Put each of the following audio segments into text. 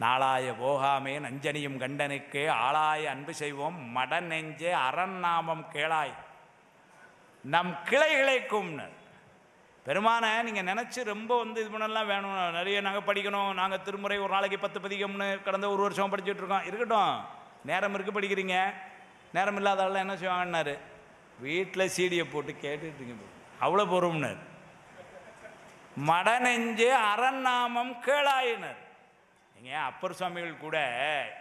நாளாய போகாமே நஞ்சனியும் கண்டனுக்கு ஆளாய அன்பு செய்வோம் மட நெஞ்சே அரண்நாமம் கேளாய் நம் கிளைக்கும். பெருமானை நீங்கள் நினச்சி ரொம்ப இது பண்ணலாம் வேணும், நிறைய நாங்கள் படிக்கணும், நாங்கள் திருமுறை ஒரு நாளைக்கு 10 பதிகம்னு கடந்த ஒரு வருஷம் படிச்சுட்ருக்கோம். இருக்கட்டும், நேரம் இருக்குது, படிக்கிறீங்க. நேரம் இல்லாதால என்ன செய்வாங்கன்னாரு, வீட்டில் சீடியை போட்டு கேட்டுட்ருங்க, அவ்வளோ பொறும்னார். மட நெஞ்சே அரண்நாமம் கேளாயினர். நீங்கள் அப்பர் சுவாமிகள் கூட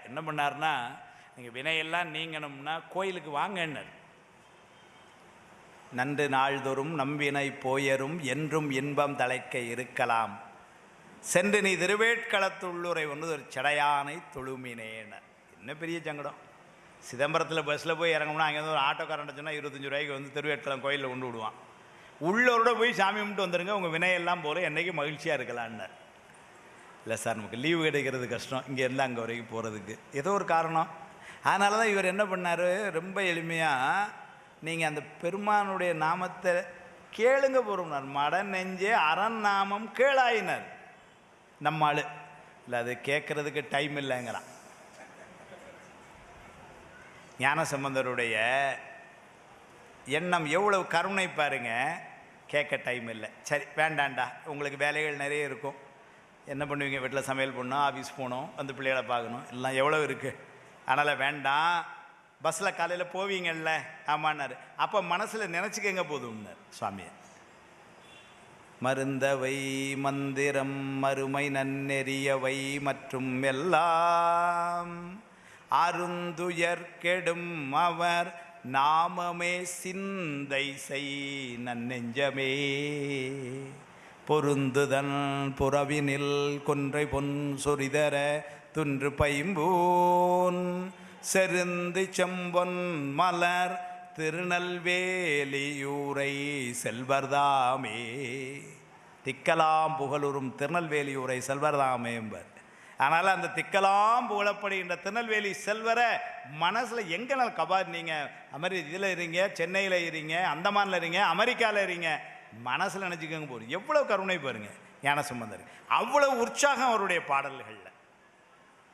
என்ன பண்ணார்னா, நீங்கள் வினையெல்லாம் நீங்கணும்னா கோயிலுக்கு வாங்கன்னார். நன்று நாள்தோறும் நம்பினை போயரும் என்றும் இன்பம் தலைக்க இருக்கலாம் சென்று நீ திருவேட்களத்துள்ளுரை ஒன்று ஒரு சடையானை தொழுமினேனர். என்ன பெரிய சங்கடம். சிதம்பரத்தில் பஸ்ஸில் போய் இறங்கணும்னா அங்கேருந்து ஒரு ஆட்டோக்காரன் சொன்னால் 25 ரூபாய்க்கு திருவேட்களம் கோயிலில் கொண்டு விடுவான். உள்ளோரோட போய் சாமி கும்பிட்டு வந்துடுங்க, உங்கள் வினையெல்லாம் போல என்றைக்கு மகிழ்ச்சியாக இருக்கலான்னார். இல்லை சார், நமக்கு லீவு கிடைக்கிறது கஷ்டம், இங்கேருந்து அங்கே வரைக்கும் போகிறதுக்கு ஏதோ ஒரு காரணம். அதனால தான் இவர் என்ன பண்ணார், ரொம்ப எளிமையாக நீங்கள் அந்த பெருமானுடைய நாமத்தை கேளுங்க போகிறோம்னார். மட நெஞ்சே அரண் நாமம் கேளாயினர். நம்ம ஆள் இல்லை, அது கேட்குறதுக்கு டைம் இல்லைங்கிறான். ஞானசம்பந்தருடைய எண்ணம் எவ்வளவு கருணை பாருங்க. கேட்க டைம் இல்லை, சரி வேண்டாண்டா, உங்களுக்கு வேலைகள் நிறைய இருக்கும், என்ன பண்ணுவீங்க, வீட்டில் சமையல் பண்ணணும், ஆஃபீஸ் போகணும், வந்து பிள்ளைகளை பார்க்கணும், எல்லாம் எவ்வளோ இருக்குது, அதனால் வேண்டாம். பஸ்ஸில் காலையில் போவீங்கள்ல, ஆமான்னாரு. அப்போ மனசில் நினச்சிக்கங்க போதும்னார் சுவாமியை. மருந்தவை மந்திரம் மறுமை நன்னெறியவை மற்றும் எல்லாம் அருந்துயர் கெடும் அவர் நாமமே சிந்தை செய் நன்னெஞ்சமே பொருந்துதன் புறவினில் கொன்றை பொன் சொரிதர துன்று பைம்பூன் செருந்து செம்பொன் மலர் திருநெல்வேலியூரை செல்வர்தாமே. திக்கலாம் புகழுறும் திருநெல்வேலியூரை செல்வர்தாமே என்பர். அதனால் அந்த திக்கலாம் புகழப்படுகின்ற திருநெல்வேலி செல்வரை மனசில் எங்கேனாலும் கபார், நீங்கள் இதில் இருங்க, சென்னையில் இருங்க, அந்தமானில் இருங்க, அமெரிக்காவில் இருங்க, மனசில் நினச்சிக்கோங்க போதும். எவ்வளோ கருணை பாருங்க ஞானசம்பந்தர், அவ்வளோ உற்சாகம் அவருடைய பாடல்களில்.